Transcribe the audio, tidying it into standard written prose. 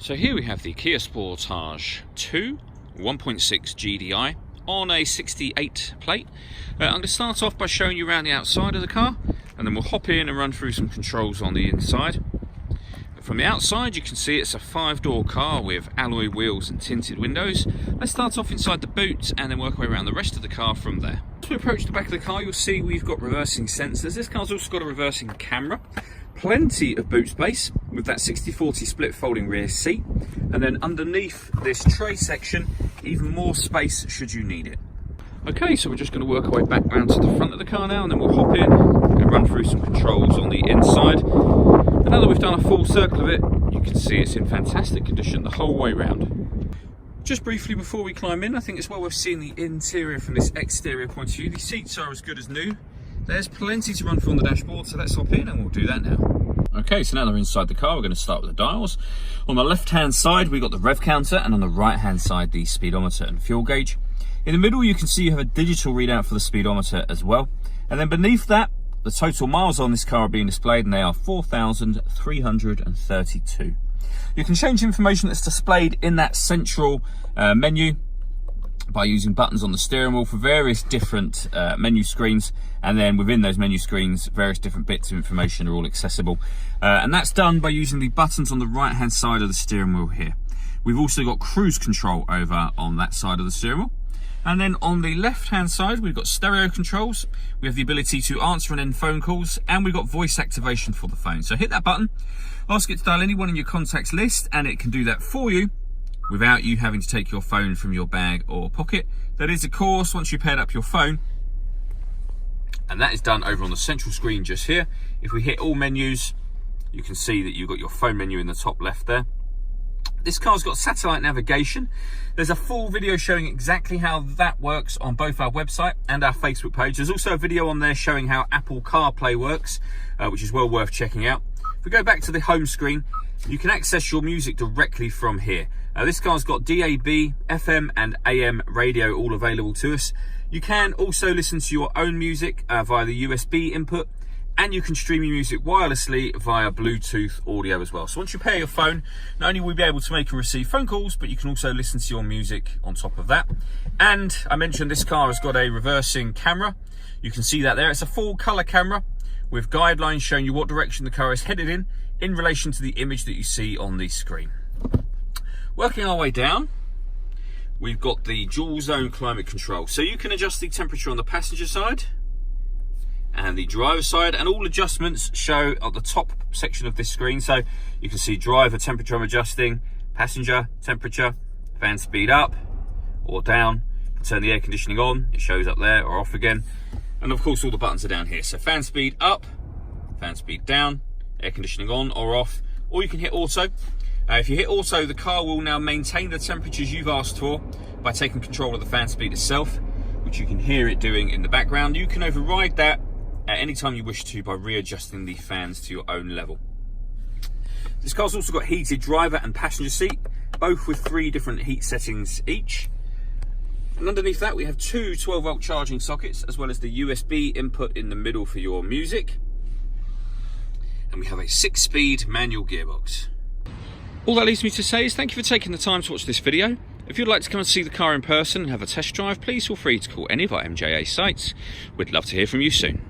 So here we have the Kia Sportage 2 1.6 GDI on a 68 plate. I'm going to start off by showing you around the outside of the car, and then we'll hop in and run through some controls on the inside. From the outside you can see it's a 5-door car with alloy wheels and tinted windows. Let's start off inside the boot and then work our way around the rest of the car from there. As we approach the back of the car, you'll see we've got reversing sensors. This car's also got a reversing camera. Plenty of boot space with that 60/40 split folding rear seat, and then underneath this tray section even more space should you need it. Okay, so we're just going to work our way back round to the front of the car now, and then we'll hop in and run through some controls on the inside. And now that we've done a full circle of it, you can see it's in fantastic condition the whole way round. Just briefly before we climb in, I think it's well worth seeing the interior from this exterior point of view. The seats are as good as new. There's plenty to run through on the dashboard, so let's hop in and we'll do that now. Okay, so now that we're inside the car, we're going to start with the dials. On the left-hand side, we've got the rev counter, and on the right-hand side, the speedometer and fuel gauge. In the middle, you can see you have a digital readout for the speedometer as well. And then beneath that, the total miles on this car are being displayed, and they are 4,332. You can change information that's displayed in that central menu by using buttons on the steering wheel for various different menu screens, and then within those menu screens various different bits of information are all accessible, and that's done by using the buttons on the right hand side of the steering wheel here. We've also got cruise control over on that side of the steering wheel, and then on the left hand side we've got stereo controls. We have the ability to answer and end phone calls, and we've got voice activation for the phone. So hit that button, ask it to dial anyone in your contacts list, and it can do that for you without you having to take your phone from your bag or pocket. That is, of course, once you've paired up your phone, and that is done over on the central screen just here. If we hit all menus, you can see that you've got your phone menu in the top left there. This car's got satellite navigation. There's a full video showing exactly how that works on both our website and our Facebook page. There's also a video on there showing how Apple CarPlay works, which is well worth checking out. If we go back to the home screen, you can access your music directly from here. This car's got DAB, FM and AM radio all available to us. You can also listen to your own music via the USB input, and you can stream your music wirelessly via Bluetooth audio as well. So once you pair your phone, not only will you be able to make and receive phone calls, but you can also listen to your music on top of that. And I mentioned this car has got a reversing camera. You can see that there. It's a full color camera with guidelines showing you what direction the car is headed in relation to the image that you see on the screen. Working our way down, we've got the dual zone climate control. So you can adjust the temperature on the passenger side and the driver side, and all adjustments show at the top section of this screen. So you can see driver temperature I'm adjusting, passenger temperature, fan speed up or down. You can turn the air conditioning on, it shows up there, or off again. And of course all the buttons are down here. So fan speed up, fan speed down, air conditioning on or off, or you can hit auto. If you hit auto, the car will now maintain the temperatures you've asked for by taking control of the fan speed itself, which you can hear it doing in the background. You can override that at any time you wish to by readjusting the fans to your own level. This car's also got heated driver and passenger seat, both with 3 different heat settings each. And underneath that we have 2 12-volt charging sockets, as well as the USB input in the middle for your music. And we have a 6-speed manual gearbox. All that leaves me to say is thank you for taking the time to watch this video. If you'd like to come and see the car in person and have a test drive, please feel free to call any of our MJA sites. We'd love to hear from you soon.